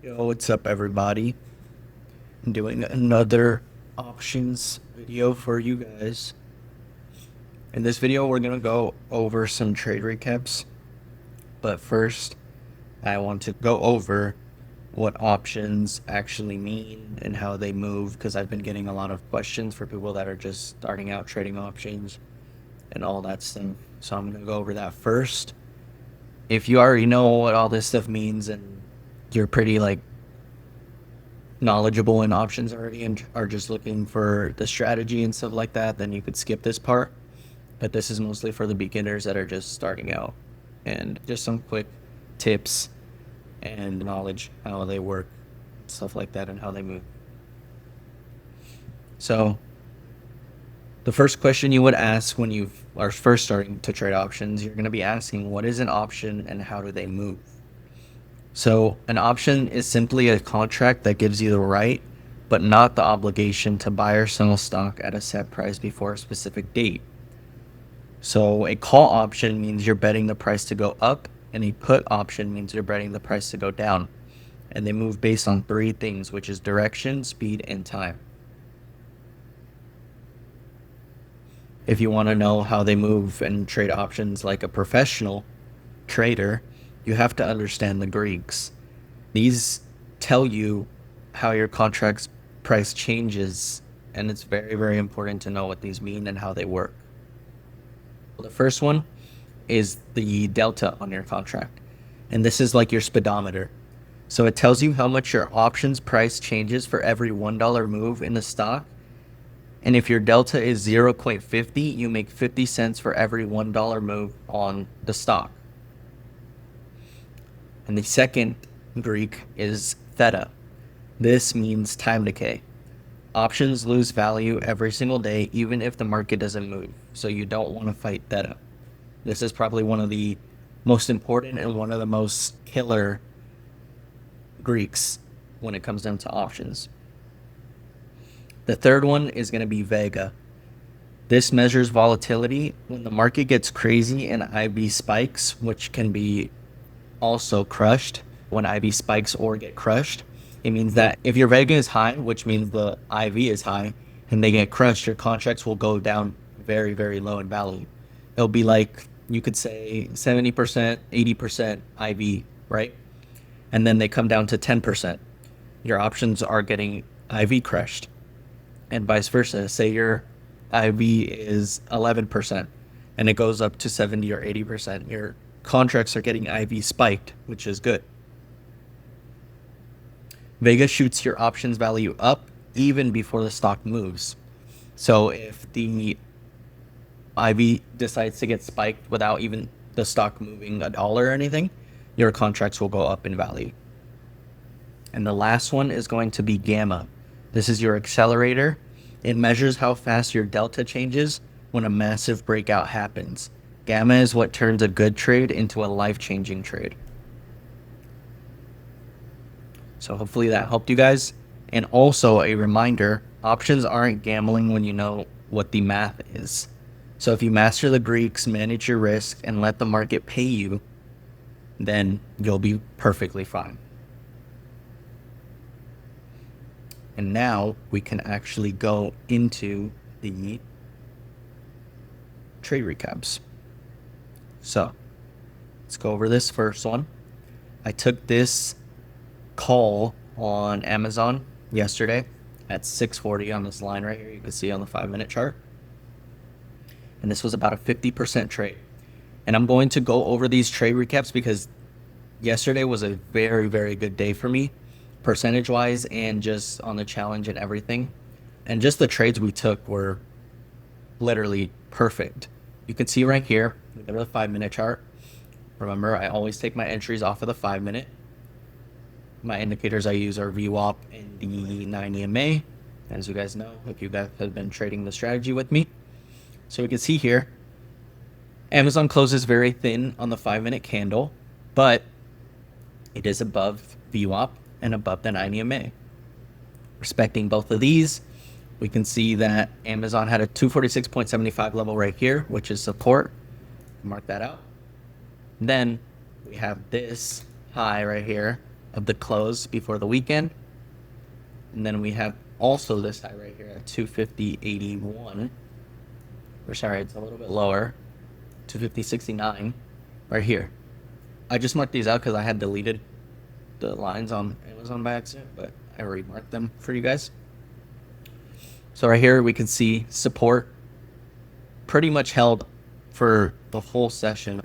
Yo, what's up, everybody? I'm doing another options video for you guys. In this video, we're gonna go over some trade recaps, but first, I want to go over what options actually mean and how they move because I've been getting a lot of questions for people that are just starting out trading options and all that stuff. So I'm gonna go over that first. If you already know what all this stuff means and you're pretty knowledgeable in options already and are just looking for the strategy and stuff like that, then you could skip this part. But this is mostly for the beginners that are just starting out and just some quick tips and knowledge how they work, stuff like that, and how they move. So the first question you would ask when you are first starting to trade options, you're going to be asking, what is an option and how do they move? So an option is simply a contract that gives you the right, but not the obligation to buy or sell stock at a set price before a specific date. So a call option means you're betting the price to go up, and a put option means you're betting the price to go down. And they move based on three things, which is direction, speed, and time. If you want to know how they move and trade options like a professional trader, you have to understand the Greeks. These tell you how your contract's price changes, and it's very, very important to know what these mean and how they work. The first one is the delta on your contract, and this is like your speedometer. So it tells you how much your options price changes for every $1 move in the stock. And if your delta is 0.50, you make 50 cents for every $1 move on the stock. And the second Greek is theta. This means time decay. Options lose value every single day, even if the market doesn't move. So you don't want to fight theta. This is probably one of the most important and one of the most killer Greeks when it comes down to options. The third one is going to be Vega. This measures volatility when the market gets crazy and IV spikes, which can be also crushed. When IV spikes or get crushed, it means that if your Vega is high, which means the IV is high, and they get crushed, your contracts will go down very, very low in value. It'll be like, you could say 70%, 80% IV, right? And then they come down to 10%. Your options are getting IV crushed. And vice versa. Say your IV is 11% and it goes up to 70 or 80%. Your contracts are getting IV spiked, which is good. Vega shoots your options value up even before the stock moves. So if the IV decides to get spiked without even the stock moving a dollar or anything, your contracts will go up in value. And the last one is going to be gamma. This is your accelerator. It measures how fast your delta changes when a massive breakout happens. Gamma is what turns a good trade into a life-changing trade. So hopefully that helped you guys. And also a reminder, options aren't gambling when you know what the math is. So if you master the Greeks, manage your risk, and let the market pay you, then you'll be perfectly fine. And now we can actually go into the trade recaps. So let's go over this first one. I took this call on Amazon yesterday at 6:40 on this line right here. You can see on the 5-minute chart. And this was about a 50% trade. And I'm going to go over these trade recaps because yesterday was a very, very good day for me, percentage wise, and just on the challenge and everything. And just the trades we took were literally perfect. You can see right here, look at the 5-minute chart. Remember, I always take my entries off of the 5-minute. My indicators I use are VWAP and the 9 EMA, as you guys know, if you guys have been trading the strategy with me. So we can see here, Amazon closes very thin on the 5-minute candle, but it is above VWAP and above the 9 EMA. Respecting both of these, we can see that Amazon had a 246.75 level right here, which is support. Mark that out. Then we have this high right here, of the close before the weekend. And then we have also this high right here at 250.81. Or sorry, it's a little bit lower. 250.69 right here. I just marked these out because I had deleted the lines on Amazon by accident, but I already marked them for you guys. So right here we can see support pretty much held for the whole session.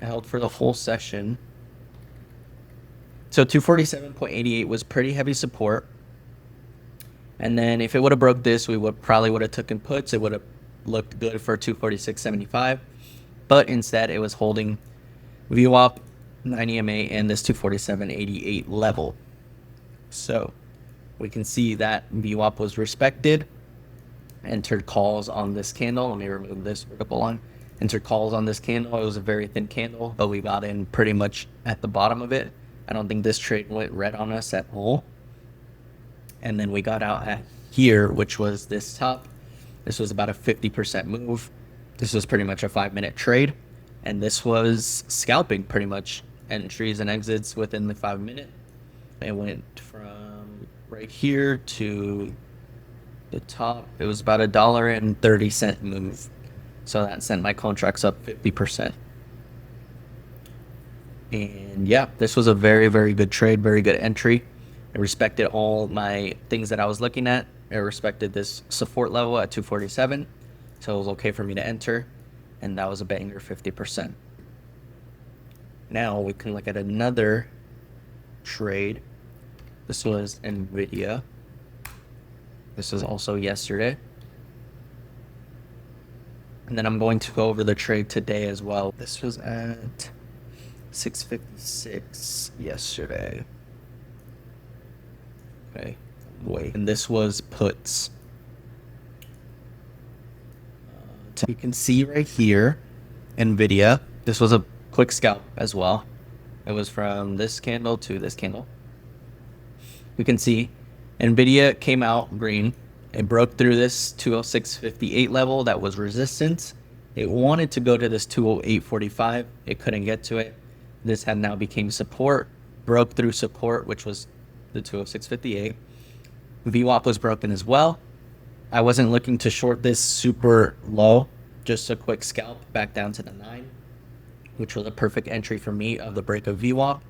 So 247.88 was pretty heavy support. And then if it would have broke this, we would have taken puts. It would have looked good for 246.75. But instead it was holding VWAP, 9 EMA, and this 247.88 level. So we can see that VWAP was respected. Entered calls on this candle. Let me remove this vertical line. Entered calls on this candle. It was a very thin candle, but we got in pretty much at the bottom of it. I don't think this trade went red on us at all. And then we got out at here, which was this top. This was about a 50% move. This was pretty much a 5-minute trade. And this was scalping pretty much, entries and exits within the 5 minute. It went from right here to the top. It was about $1.30 move. So that sent my contracts up 50%. And yeah, this was a very, very good trade, very good entry. I respected all my things that I was looking at. I respected this support level at 247. So it was okay for me to enter. And that was a banger 50%. Now we can look at another trade. This was NVIDIA. This was also yesterday. And then I'm going to go over the trade today as well. This was at 656 yesterday. Okay, wait. And this was puts. You can see right here, NVIDIA. This was a quick scalp as well. It was from this candle to this candle. You can see NVIDIA came out green. It broke through this 206.58 level that was resistance. It wanted to go to this 208.45. It couldn't get to it. This had now became support. Broke through support, which was the 206.58. VWAP was broken as well. I wasn't looking to short this super low. Just a quick scalp back down to the 9, which was a perfect entry for me of the break of VWAP.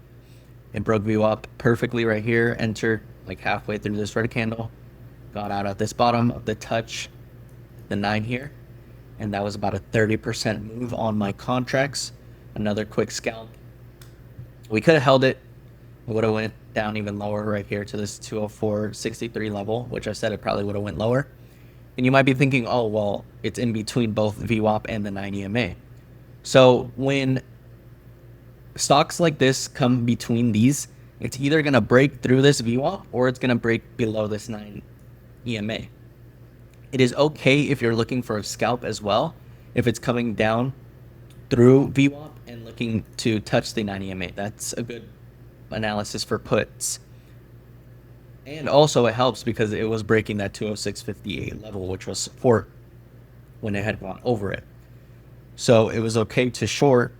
It broke VWAP perfectly right here. Entered like halfway through this red candle. Got out at this bottom of the touch, the 9 here. And that was about a 30% move on my contracts. Another quick scalp. We could have held it. It would have went down even lower right here to this 204.63 level, which I said it probably would have went lower. And you might be thinking, oh, well, it's in between both VWAP and the 9 EMA. So when stocks like this come between these, it's either going to break through this VWAP or it's going to break below this 9 EMA. It is okay if you're looking for a scalp as well, if it's coming down through VWAP and looking to touch the 9 EMA. That's a good analysis for puts. And also it helps because it was breaking that 206.58 level, which was support when it had gone over it. So it was okay to short,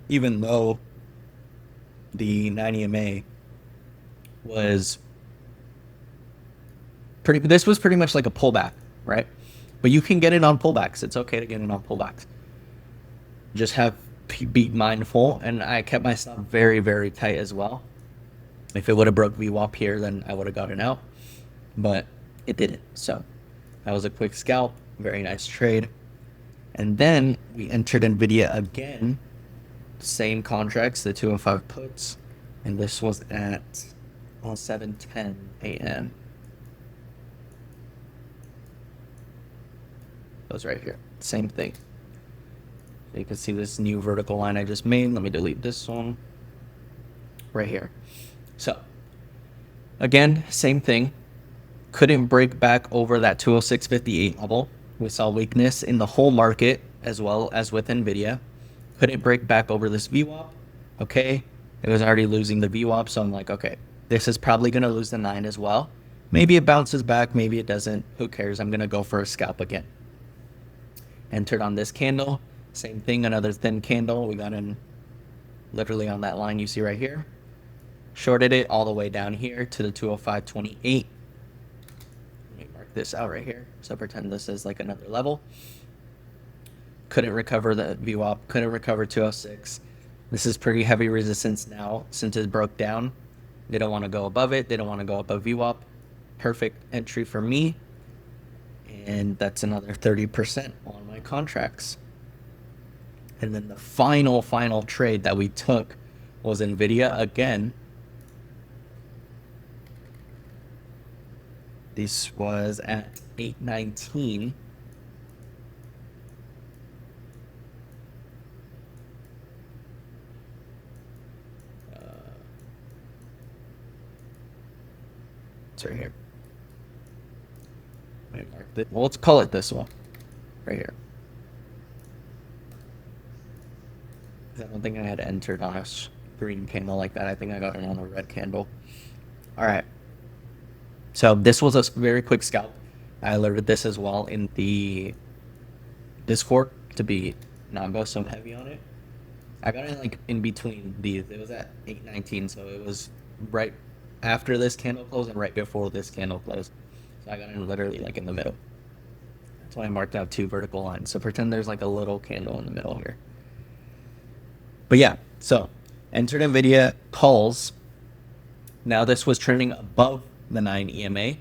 even though the 9 EMA was this was pretty much like a pullback, right? But you can get it on pullbacks. It's okay to get it on pullbacks. Just be mindful. And I kept myself very, very tight as well. If it would have broke VWAP here, then I would have gotten out. But it didn't. So that was a quick scalp. Very nice trade. And then we entered NVIDIA again. Same contracts, the 2 and 5 puts. And this was at 7:10 a.m. Those right here. Same thing. So you can see this new vertical line I just made. Let me delete this one. Right here. So, again, same thing. Couldn't break back over that 206.58 level. We saw weakness in the whole market as well as with NVIDIA. Couldn't break back over this VWAP. Okay. It was already losing the VWAP. So I'm like, okay, this is probably going to lose the 9 as well. Maybe it bounces back. Maybe it doesn't. Who cares? I'm going to go for a scalp again. Entered on this candle. Same thing. Another thin candle. We got in literally on that line you see right here. Shorted it all the way down here to the 205.28. Let me mark this out right here. So pretend this is like another level. Couldn't recover the VWAP, couldn't recover 206. This is pretty heavy resistance now since it broke down. They don't want to go above it. They don't want to go above VWAP. Perfect entry for me. And that's another 30% on my contracts. And then the final trade that we took was NVIDIA again. This was at 819. It's right here. Well, let's call it this one right here. I don't think I had entered on a green candle like that. I think I got it on a red candle. All right. So this was a very quick scalp. I alerted this as well in the Discord to be not go so heavy on it. I got it like in between these. It was at 819, so it was right after this candle closed and right before this candle closed. So I got it literally like in the middle. That's why I marked out 2 vertical lines. So pretend there's like a little candle in the middle here. But yeah, so entered NVIDIA calls. Now this was trending above the 9 EMA.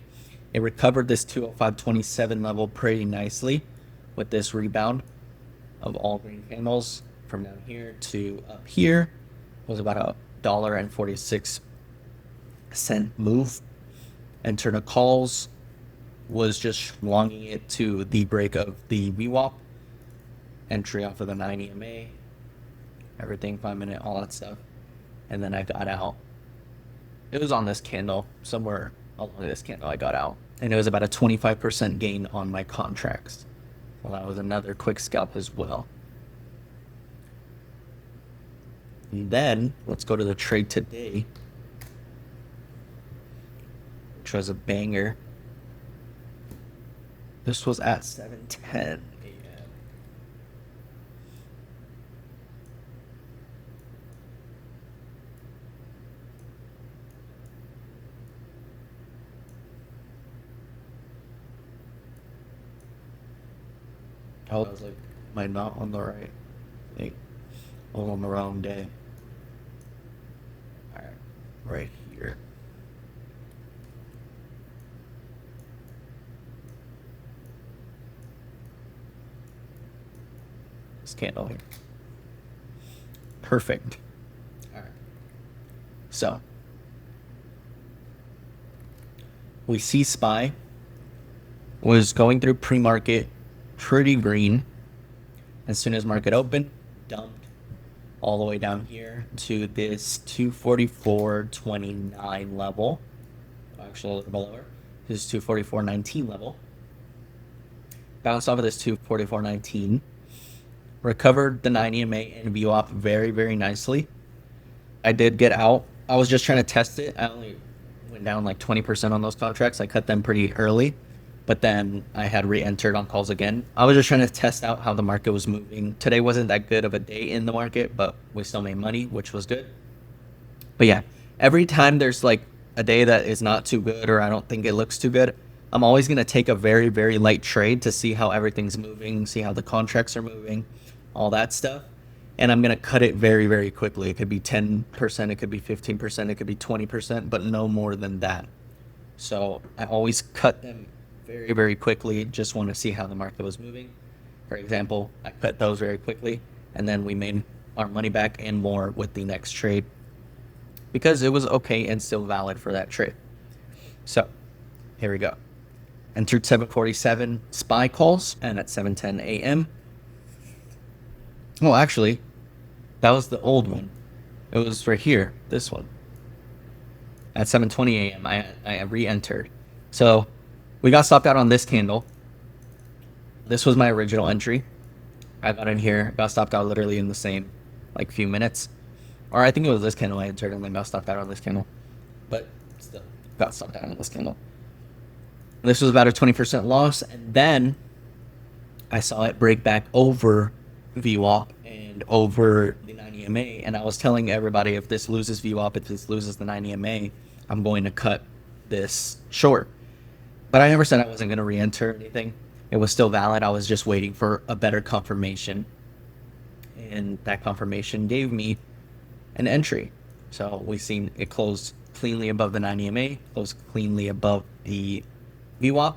It recovered this 205.27 level pretty nicely with this rebound of all green candles from down here to up here. It was about $1.46 move. Entered a calls, was just longing it to the break of the VWAP. Entry off of the 9 EMA. Everything 5 minute, all that stuff. And then I got out. It was on this candle, somewhere along this candle I got out. And it was about a 25% gain on my contracts. Well, that was another quick scalp as well. And then, let's go to the trade today, which was a banger. This was at 7:10 a.m. I was like, am I not on the right thing? All on the wrong day. Alright, right here. This candle here. Perfect. Alright. So, we see SPY was going through pre-market pretty green. As soon as market opened, dumped all the way down here to this 244.29 level. Actually, a little bit lower. This 244.19 level. Bounced off of this 244.19. Recovered the 9 EMA and VWAP very, very nicely. I did get out. I was just trying to test it. I only went down like 20% on those contracts. I cut them pretty early. But then I had re-entered on calls again. I was just trying to test out how the market was moving. Today wasn't that good of a day in the market, but we still made money, which was good. But yeah, every time there's like a day that is not too good or I don't think it looks too good, I'm always going to take a very, very light trade to see how everything's moving, see how the contracts are moving, all that stuff. And I'm going to cut it very, very quickly. It could be 10%, it could be 15%, it could be 20%, but no more than that. So I always cut them very, very quickly. Just want to see how the market was moving. For example, I cut those very quickly, and then we made our money back and more with the next trade because it was okay and still valid for that trade. So here we go. Entered 7:47 SPY calls, and at 7:10 a.m. Well, actually, that was the old one. It was right here, this one. At 7:20 a.m. I re-entered. So we got stopped out on this candle. This was my original entry. I got in here, got stopped out literally in the same like few minutes. Or I think it was this candle I entered and then got stopped out on this candle. But still, got stopped out on this candle. This was about a 20% loss. And then I saw it break back over VWAP and and over the 90 EMA. And I was telling everybody, if this loses VWAP, if this loses the 90 EMA, I'm going to cut this short. But I never said I wasn't going to re-enter anything. It was still valid. I was just waiting for a better confirmation. And that confirmation gave me an entry. So we seen it closed cleanly above the 90 EMA, closed cleanly above the VWAP,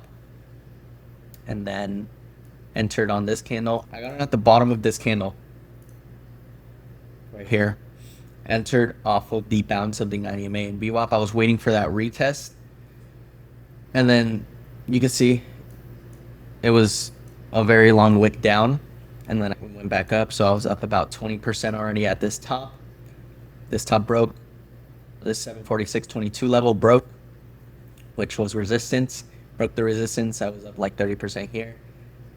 and then entered on this candle. I got it at the bottom of this candle right here. Entered off of the bounce of the 90 EMA and VWAP. I was waiting for that retest, and then you can see it was a very long wick down, and then it went back up. So I was up about 20% already at this top. This top broke. This 746.22 level broke, which was resistance. Broke the resistance. I was up like 30% here,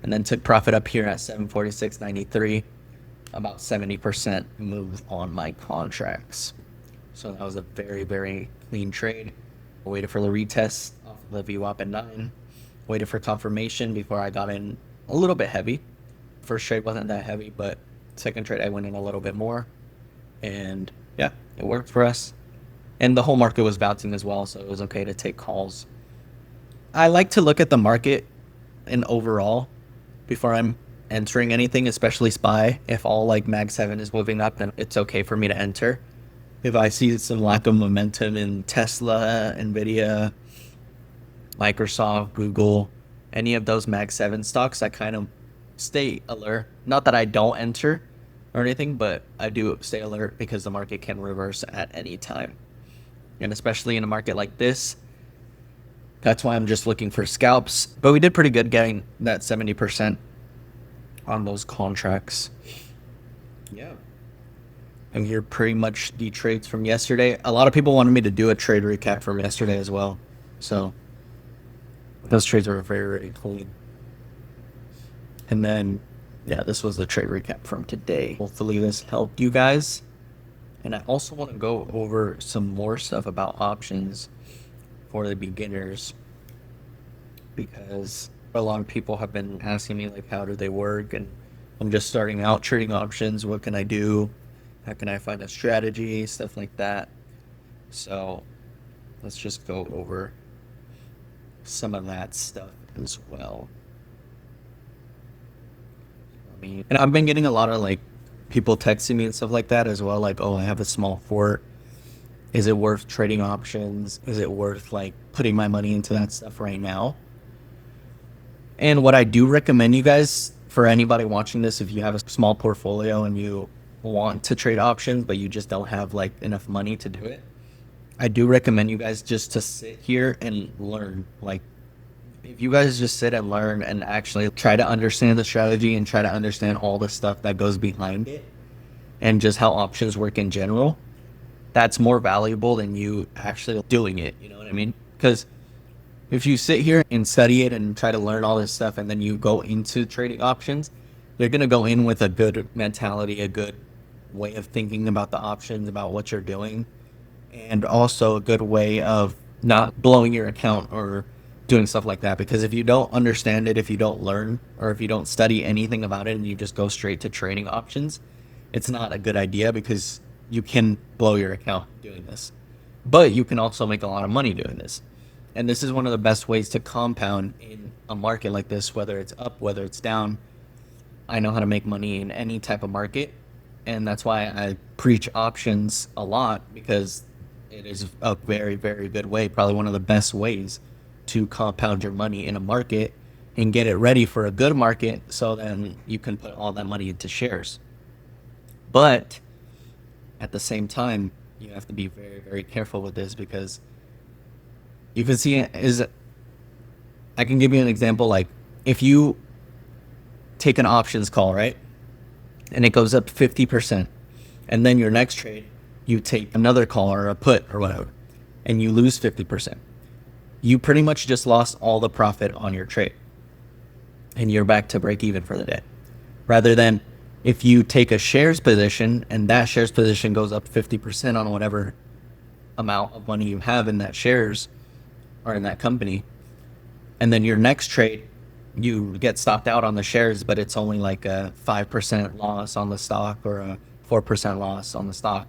and then took profit up here at 746.93. About 70% move on my contracts. So that was a very, very clean trade. I waited for the retest off of the VWAP at 9. Waited for confirmation before I got in a little bit heavy. First trade wasn't that heavy, but second trade I went in a little bit more. And yeah, it worked for us. And the whole market was bouncing as well, so it was okay to take calls. I like to look at the market in overall before I'm entering anything, especially SPY. If all like Mag 7 is moving up, then it's okay for me to enter. If I see some lack of momentum in Tesla, Nvidia, Microsoft, Google, any of those Mag 7 stocks, I kind of stay alert. Not that I don't enter or anything, but I do stay alert because the market can reverse at any time. And especially in a market like this, that's why I'm just looking for scalps. But we did pretty good getting that 70% on those contracts. Yeah. And here pretty much the trades from yesterday. A lot of people wanted me to do a trade recap from yesterday as well. So those trades were very, very clean. And then, yeah, this was the trade recap from today. Hopefully this helped you guys. And I also want to go over some more stuff about options for the beginners, because a lot of people have been asking me like, how do they work? And I'm just starting out trading options. What can I do? How can I find a strategy? Stuff like that. So let's just go over some of that stuff as well. And I've been getting a lot of like people texting me and stuff like that as well. Like, oh, I have a small fort. Is it worth trading options? Is it worth like putting my money into that stuff right now? And what I do recommend you guys, for anybody watching this, if you have a small portfolio and you want to trade options, but you just don't have like enough money to do it, I do recommend you guys just to sit here and learn. Like, if you guys just sit and learn and actually try to understand the strategy and try to understand all the stuff that goes behind it and just how options work in general, that's more valuable than you actually doing it. You know what I mean? Because if you sit here and study it and try to learn all this stuff and then you go into trading options, you're going to go in with a good mentality, a good way of thinking about the options, about what you're doing, and also a good way of not blowing your account or doing stuff like that. Because if you don't understand it, if you don't learn, or if you don't study anything about it and you just go straight to trading options, it's not a good idea, because you can blow your account doing this. But you can also make a lot of money doing this. And this is one of the best ways to compound in a market like this, whether it's up, whether it's down. I know how to make money in any type of market. And that's why I preach options a lot, because it is a very, very good way, probably one of the best ways to compound your money in a market and get it ready for a good market, so then you can put all that money into shares. But at the same time, you have to be very, very careful with this, because you can see I can give you an example. Like, if you take an options call, right, and it goes up 50%, and then your next trade, you take another call or a put or whatever, and you lose 50%. You pretty much just lost all the profit on your trade, and you're back to break even for the day. Rather than if you take a shares position and that shares position goes up 50% on whatever amount of money you have in that shares or in that company, and then your next trade, you get stopped out on the shares, but it's only like a 5% loss on the stock or a 4% loss on the stock,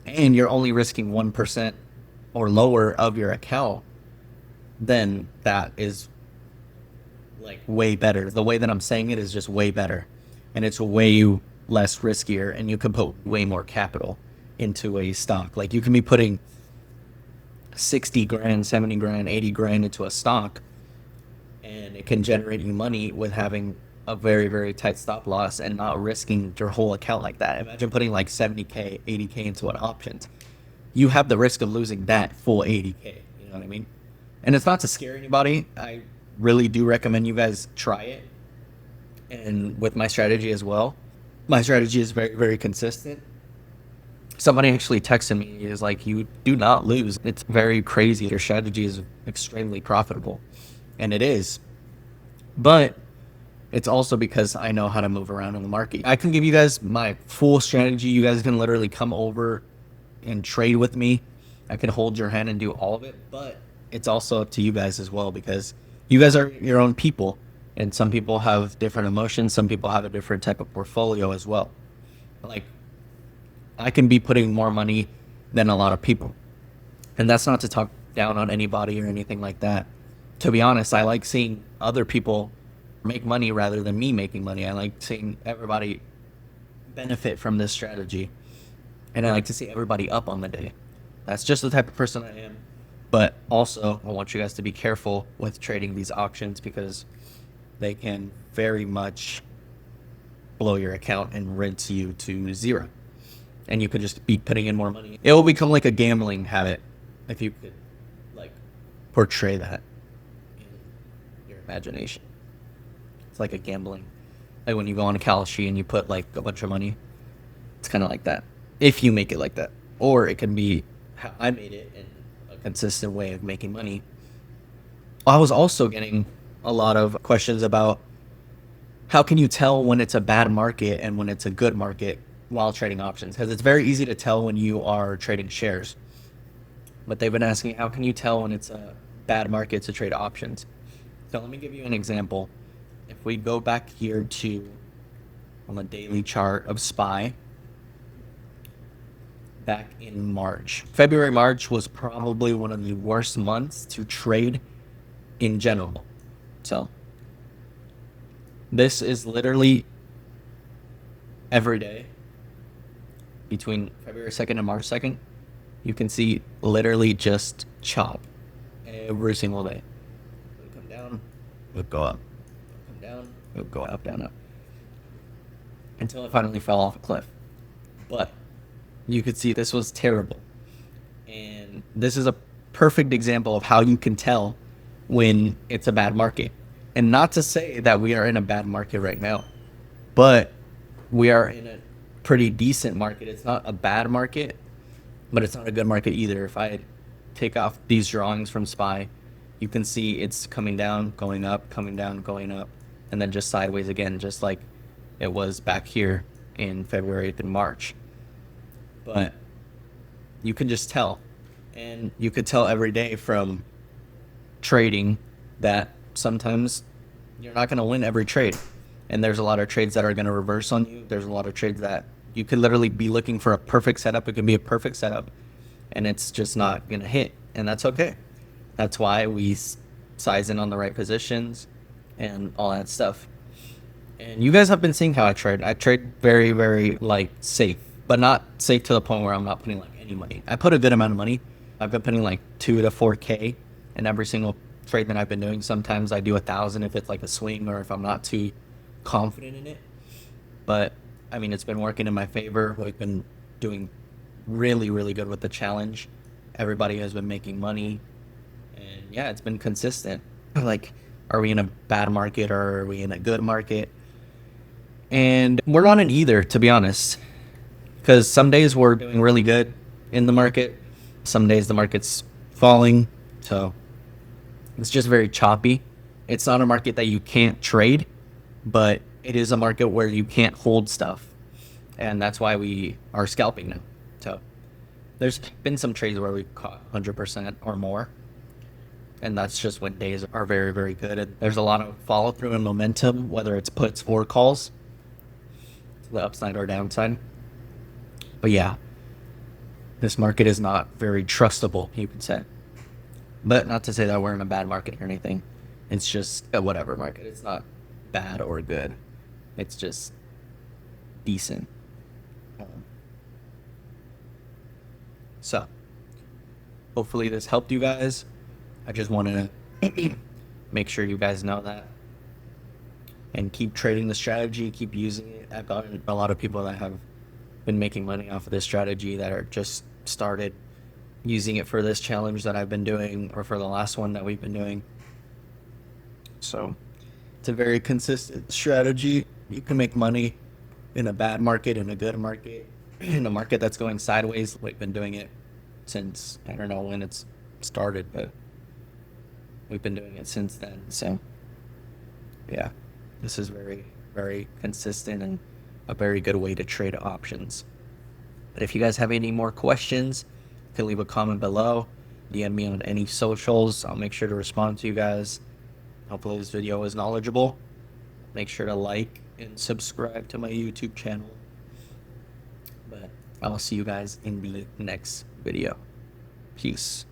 and you're only risking 1% or lower of your account, then that is like way better. The way that I'm saying it is just way better, and it's way less riskier, and you can put way more capital into a stock. Like you can be putting 60 grand, 70 grand, 80 grand into a stock, and it can generate you money with having a very, very tight stop loss and not risking your whole account like that. Imagine putting like 70K, 80K into an options. You have the risk of losing that full 80K. You know what I mean? And it's not to scare anybody. I really do recommend you guys try it. And with my strategy as well, my strategy is very, very consistent. Somebody actually texted me, is like, you do not lose. It's very crazy. Your strategy is extremely profitable. And it is. But it's also because I know how to move around in the market. I can give you guys my full strategy. You guys can literally come over and trade with me. I can hold your hand and do all of it. But it's also up to you guys as well, because you guys are your own people. And some people have different emotions. Some people have a different type of portfolio as well. Like, I can be putting more money than a lot of people. And that's not to talk down on anybody or anything like that. To be honest, I like seeing other people make money rather than me making money. I like seeing everybody benefit from this strategy. And I like to see everybody up on the day. That's just the type of person I am. But also, I want you guys to be careful with trading these options, because they can very much blow your account and rinse you to zero. And you could just be putting in more money. It will become like a gambling habit if you could like portray that in your imagination. It's like a gambling. Like when you go on a Kalshi and you put like a bunch of money. It's kind of like that. If you make it like that. Or it can be how I made it in a consistent way of making money. I was also getting a lot of questions about how can you tell when it's a bad market and when it's a good market while trading options, because it's very easy to tell when you are trading shares. But they've been asking, how can you tell when it's a bad market to trade options? So let me give you an example. If we go back here to on the daily chart of SPY, back in March. February, March was probably one of the worst months to trade in general. So this is literally every day between February 2nd and March 2nd. You can see literally just chop every single day. It would come down, it would go up, it would come down, it would go up, down, up, until it finally fell off a cliff. But you could see this was terrible. And this is a perfect example of how you can tell when it's a bad market. And not to say that we are in a bad market right now, but we are in a pretty decent market. It's not a bad market, but it's not a good market either. If I take off these drawings from SPY, you can see it's coming down, going up, coming down, going up, and then just sideways again, just like it was back here in February and March. But you can just tell. And you could tell every day from trading that sometimes you're not going to win every trade. And there's a lot of trades that are going to reverse on you. There's a lot of trades that you could literally be looking for a perfect setup. It could be a perfect setup, and it's just not going to hit. And that's okay. That's why we size in on the right positions and all that stuff. And you guys have been seeing how I trade. I trade very, very like safe, but not safe to the point where I'm not putting like any money. I put a good amount of money. I've been putting like 2 to 4K in every single trade that I've been doing. Sometimes I do 1,000 if it's like a swing or if I'm not too confident in it. But I mean, it's been working in my favor. We've been doing really, really good with the challenge. Everybody has been making money, and yeah, it's been consistent. Like, are we in a bad market or are we in a good market? And we're not in either, to be honest, because some days we're doing really good in the market. Some days the market's falling. So it's just very choppy. It's not a market that you can't trade, but it is a market where you can't hold stuff. And that's why we are scalping now. So there's been some trades where we caught 100% or more. And that's just when days are very, very good. And there's a lot of follow through and momentum, whether it's puts or calls, to the upside or downside. But yeah, this market is not very trustable, you could say. But not to say that we're in a bad market or anything. It's just a whatever market. It's not bad or good. It's just decent. So, hopefully this helped you guys. I just want to make sure you guys know that. And keep trading the strategy, keep using it. I've gotten a lot of people that have been making money off of this strategy that are just started using it for this challenge that I've been doing, or for the last one that we've been doing. So it's a very consistent strategy. You can make money in a bad market, in a good market, in a market that's going sideways. We've been doing it since, I don't know when it's started, but we've been doing it since then. So yeah, this is very, very consistent and a very good way to trade options. But if you guys have any more questions, you can leave a comment below. DM me on any socials. I'll make sure to respond to you guys. Hopefully this video was knowledgeable. Make sure to like and subscribe to my YouTube channel. But I'll see you guys in the next video. Peace.